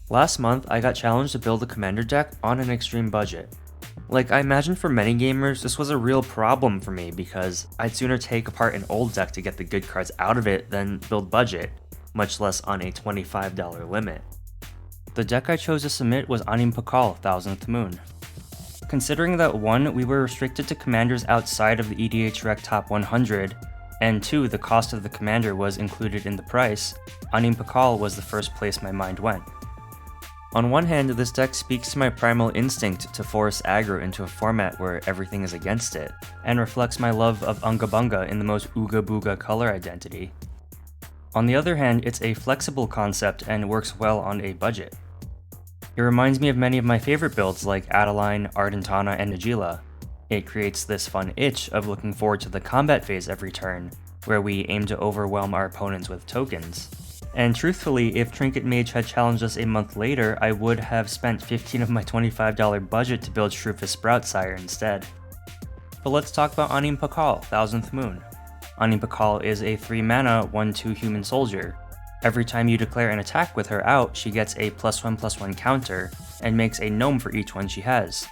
Last month, I got challenged to build a commander deck on an extreme budget. Like, I imagine for many gamers, this was a real problem for me because I'd sooner take apart an old deck to get the good cards out of it than build budget, much less on a $25 limit. The deck I chose to submit was Anim Pakal, Thousandth Moon. Considering that 1, we were restricted to commanders outside of the EDH Rec Top 100, and 2, the cost of the commander was included in the price, Anim Pakal was the first place my mind went. On one hand, this deck speaks to my primal instinct to force aggro into a format where everything is against it, and reflects my love of Unga Bunga in the most ooga booga color identity. On the other hand, it's a flexible concept and works well on a budget. It reminds me of many of my favorite builds like Adeline, Ardentana, and Najeela. It creates this fun itch of looking forward to the combat phase every turn, where we aim to overwhelm our opponents with tokens. And truthfully, if Trinket Mage had challenged us a month later, I would have spent 15 of my $25 budget to build Shrewfus Sproutsire instead. But let's talk about Anim Pakal, Thousandth Moon. Anim Pakal is a 3-mana, 1/2 human soldier. Every time you declare an attack with her out, she gets a +1/+1 counter, and makes a gnome for each one she has.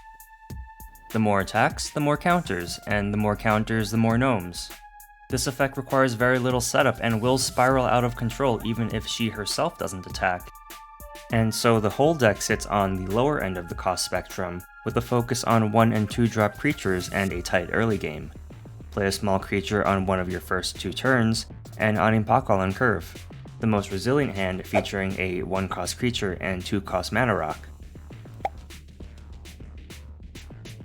The more attacks, the more counters, and the more counters, the more gnomes. This effect requires very little setup and will spiral out of control even if she herself doesn't attack. And so the whole deck sits on the lower end of the cost spectrum, with a focus on 1 and 2 drop creatures and a tight early game. Play a small creature on one of your first 2 turns, and Anim Pakal on curve, the most resilient hand featuring a 1-cost creature and 2-cost mana rock.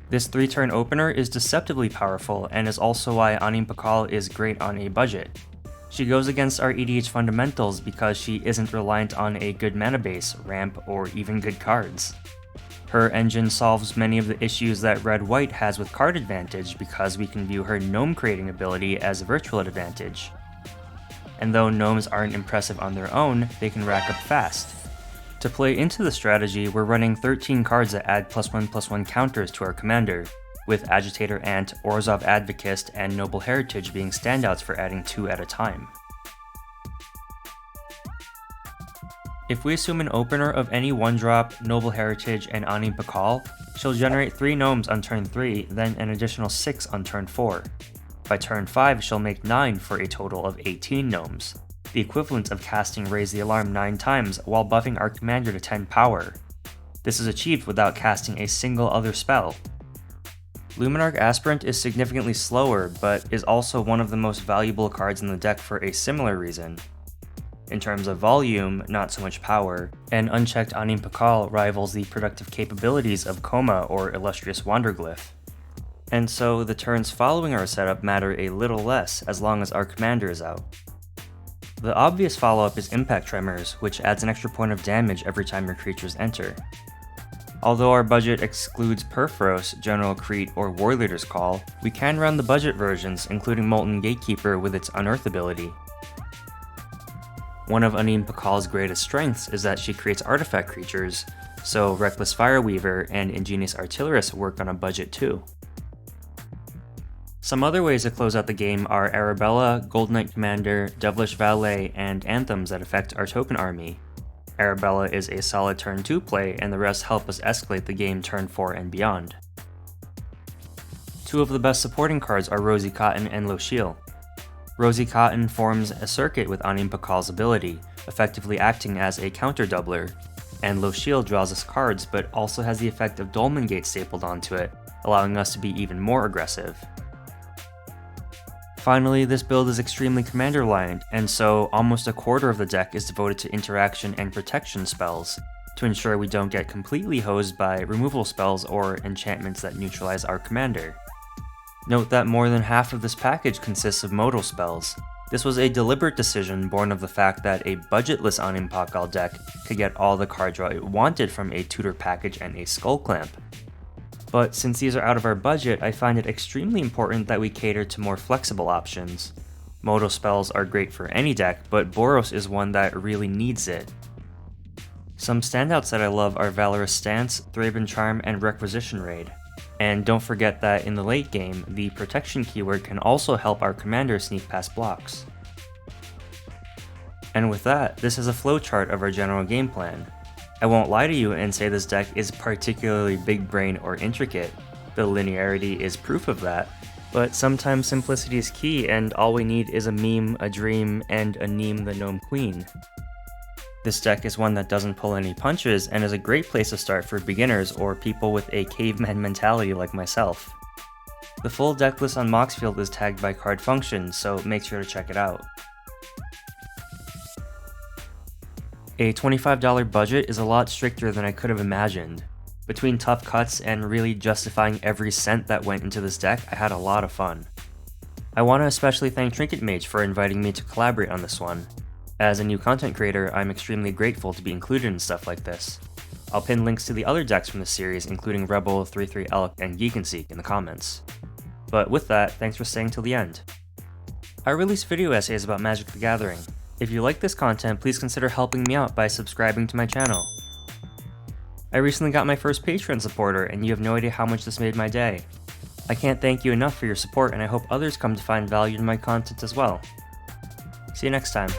This 3-turn opener is deceptively powerful and is also why Anim Pakal is great on a budget. She goes against our EDH fundamentals because she isn't reliant on a good mana base, ramp, or even good cards. Her engine solves many of the issues that Red-White has with card advantage because we can view her gnome creating ability as a virtual advantage. And though gnomes aren't impressive on their own, they can rack up fast. To play into the strategy, we're running 13 cards that add +1/+1 counters to our commander, with Agitator Ant, Orzhov Advocist, and Noble Heritage being standouts for adding 2 at a time. If we assume an opener of any 1-drop, Noble Heritage, and Anim Pakal, she'll generate 3 gnomes on turn 3, then an additional 6 on turn 4. By turn 5, she'll make 9 for a total of 18 gnomes, the equivalent of casting Raise the Alarm 9 times while buffing our commander to 10 power. This is achieved without casting a single other spell. Luminarch Aspirant is significantly slower, but is also one of the most valuable cards in the deck for a similar reason. In terms of volume, not so much power, and unchecked Anim Pakal rivals the productive capabilities of Coma or Illustrious Wanderglyph. And so the turns following our setup matter a little less as long as our commander is out. The obvious follow-up is Impact Tremors, which adds an extra point of damage every time your creatures enter. Although our budget excludes Purphoros, General Crete, or Warleader's Call, we can run the budget versions, including Molten Gatekeeper with its Unearth ability. One of Anim Pakal's greatest strengths is that she creates artifact creatures, so Reckless Fireweaver and Ingenious Artillerist work on a budget too. Some other ways to close out the game are Arabella, Gold Knight Commander, Devilish Valet, and Anthems that affect our token army. Arabella is a solid turn 2 play, and the rest help us escalate the game turn 4 and beyond. 2 of the best supporting cards are Rosy Cotton and Lochiel. Rosy Cotton forms a circuit with Anim Pakal's ability, effectively acting as a counter doubler, and Lochiel draws us cards but also has the effect of Dolmen Gate stapled onto it, allowing us to be even more aggressive. Finally, this build is extremely commander-reliant, and so almost a quarter of the deck is devoted to interaction and protection spells, to ensure we don't get completely hosed by removal spells or enchantments that neutralize our commander. Note that more than half of this package consists of modal spells. This was a deliberate decision born of the fact that a budgetless Anim Pakal deck could get all the card draw it wanted from a tutor package and a skull clamp. But since these are out of our budget, I find it extremely important that we cater to more flexible options. Modal spells are great for any deck, but Boros is one that really needs it. Some standouts that I love are Valorous Stance, Thraben Charm, and Requisition Raid. And don't forget that in the late game, the protection keyword can also help our commander sneak past blocks. And with that, this is a flowchart of our general game plan. I won't lie to you and say this deck is particularly big brain or intricate. The linearity is proof of that. But sometimes simplicity is key, and all we need is a meme, a dream, and Anim the Gnome Queen. This deck is one that doesn't pull any punches and is a great place to start for beginners or people with a caveman mentality like myself. The full deck list on Moxfield is tagged by card function, so make sure to check it out. A $25 budget is a lot stricter than I could have imagined. Between tough cuts and really justifying every cent that went into this deck, I had a lot of fun. I want to especially thank Trinket Mage for inviting me to collaborate on this one. As a new content creator, I'm extremely grateful to be included in stuff like this. I'll pin links to the other decks from the series, including Rebel, 3-3 Elk, and Geek and Seek in the comments. But with that, thanks for staying till the end. I release video essays about Magic the Gathering. If you like this content, please consider helping me out by subscribing to my channel. I recently got my first Patreon supporter, and you have no idea how much this made my day. I can't thank you enough for your support, and I hope others come to find value in my content as well. See you next time.